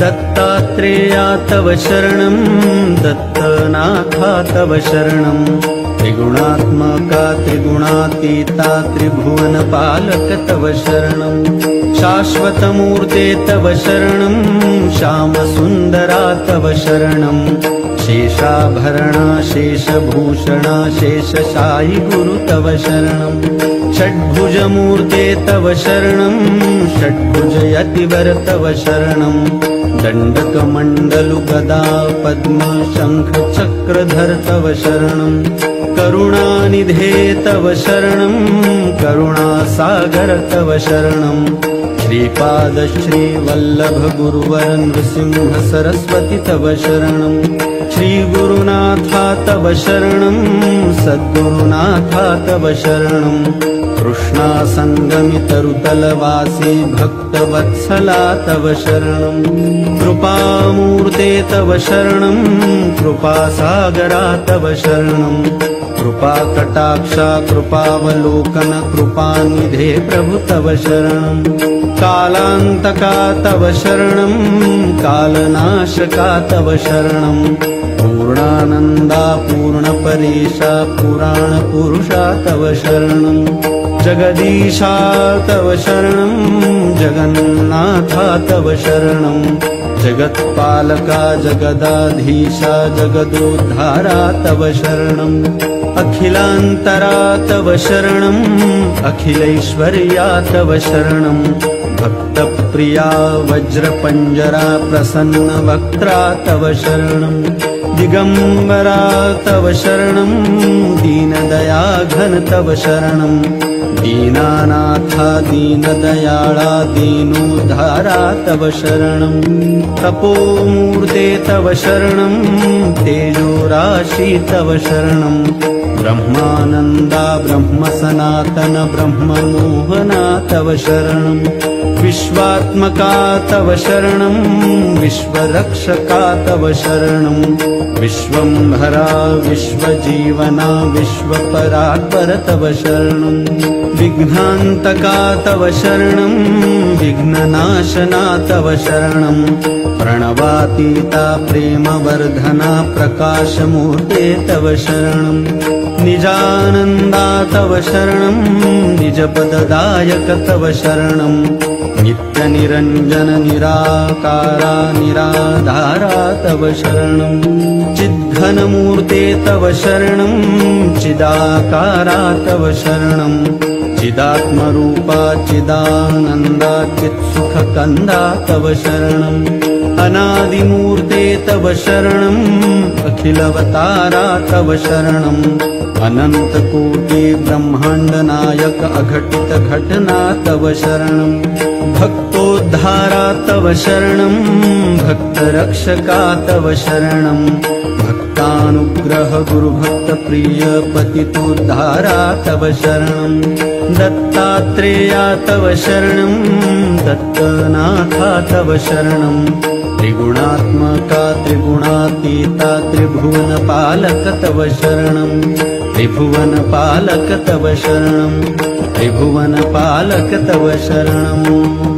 दत्तात्रेया तव शरणं दत्तनाथा तव शरणं त्रिगुणात्मका त्रिगुणातीता त्रिभुवनपालक तव शरणं शाश्वतमूर्ते तव शरणं श्यामसुन्दरा तव शरणं शेषाभरणा शेषभूषणा शेषशायि गुरु तव शरणं षड्भुजमूर्ते तव शरणं षड्भुजयतिवर तव शरणं दण्डकमण्डलु गदा पद्म शङ्ख चक्रधर तव शरणं करुणानिधे तव शरणं करुणासागर तव शरणं श्रीपाद श्रीवल्लभ गुरुवर नृसिंह सरस्वती तव शरणं श्रीगुरुनाथा तव शरणं सद्गुरुनाथा तव शरणं कृष्णासङ्गमितरुतलवासी भक्तवत्सला तव शरणं कृपामूर्ते तव शरणं कृपासागरा तव शरणं कृपाकटाक्षा कृपावलोकन कृपानिधे प्रभु तव शरणं कालान्तका तव शरणं कालनाशका तव शरणं पूर्णानन्दा पूर्णपरेशा पुराणपुरुषा तव शरणं जगदीशा तव शरणं जगन्नाथा तव शरणं जगत्पालका जगदाधीशा जगदोद्धारा तव शरणं अखिलान्तरा तव शरणं अखिलैश्वर्या तव शरणं भक्तप्रिया वज्रपञ्जरा प्रसन्नवक्त्रा तव शरणं दिगम्बरा तव शरणं दीनदयाघन तव शरणं दीनानाथा दीनदयाळा दीनोद्धारा तव शरणं तपोमूर्ते तव शरणं तेजोराशि तव शरणं ब्रह्मानन्दा ब्रह्मसनातन ब्रह्ममोहना तव शरणं विश्वात्मका तव शरणं विश्वरक्षका तव शरणं विश्वंभरा विश्वजीवना विश्वपरात्पर तव शरणं विघ्नान्तका तव शरणं विघ्ननाशना तव शरणं प्रणवातीता प्रेमवर्धना प्रकाशमूर्ते तव शरणं निजानन्दा तव शरणं निजपददायक तव शरणं नित्यनिरञ्जन निराकारा निराधारा तव शरणं चिद्घनमूर्ते तव शरणं चिदाकारा तव शरणं चिदात्मरूपा चिदानन्दा चित्सुखकन्दा तव शरणं अनादिमूर्ते तव शरणं अखिलवतारा तव शरणं अनन्तकोटि ब्रह्माण्डनायक अघटित घटना तव शरणं भक्तोद्धारा तव शरणं भक्तरक्षका तव शरणं भक्तानुग्रह गुरुभक्तप्रिय पतितोद्धारा तव शरणं दत्तात्रेया तव शरणं दत्तनाथा तव शरणं त्रिगुणात्मका त्रिगुणातीता त्रिभुवनपालक तव शरणं त्रिभुवनपालक तव शरणं त्रिभुवनपालक तव शरणं।